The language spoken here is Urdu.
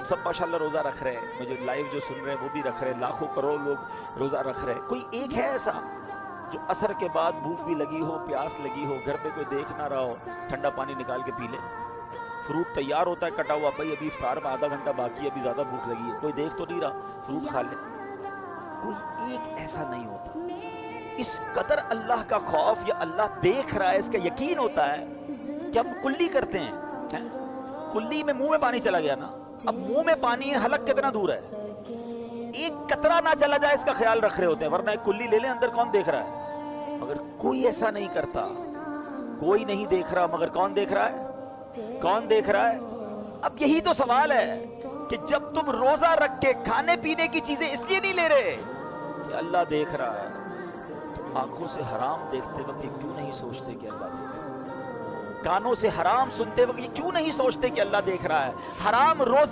ہم سب ماشاءاللہ روزہ رکھ رہے ہیں، مجھے لائیو جو سن رہے ہیں وہ بھی رکھ رہے ہیں، لاکھوں کروڑ لوگ روزہ رکھ رہے ہیں، کوئی ایک ہے ایسا جو عصر کے بعد بھوک بھی لگی ہو، پیاس لگی ہو، گھر پہ کوئی دیکھ نہ رہا ہو، ٹھنڈا پانی نکال کے پی لے؟ فروٹ تیار ہوتا ہے کٹا ہوا، بھائی ابھی افطار میں آدھا گھنٹہ باقی ہے، ابھی زیادہ بھوک لگی ہے، کوئی دیکھ تو نہیں رہا، فروٹ کھا لے؟ کوئی ایک ایسا نہیں ہوتا۔ اس قدر اللہ کا خوف یا اللہ دیکھ رہا ہے اس کا یقین ہوتا ہے کہ ہم کلی کرتے ہیں، کلی میں منہ میں پانی چلا گیا نا، اب منہ میں پانی ہے، حلق کتنا دور ہے، ایک قطرہ نہ چلا جائے اس کا خیال رکھ رہے ہوتے ہیں، ورنہ ایک کلی لے لیں اندر کون دیکھ رہا ہے؟ مگر کوئی ایسا نہیں کرتا، کوئی نہیں دیکھ رہا، مگر کون دیکھ رہا ہے؟ کون دیکھ رہا ہے؟ اب یہی تو سوال ہے کہ جب تم روزہ رکھ کے کھانے پینے کی چیزیں اس لیے نہیں لے رہے کہ اللہ دیکھ رہا ہے، تو آنکھوں سے حرام دیکھتے وقت یہ کیوں نہیں سوچتے کہ اللہ دیکھ رہا ہے؟ کانوں سے حرام سنتے وقت یہ کیوں نہیں سوچتے کہ اللہ دیکھ رہا ہے؟ حرام روزہ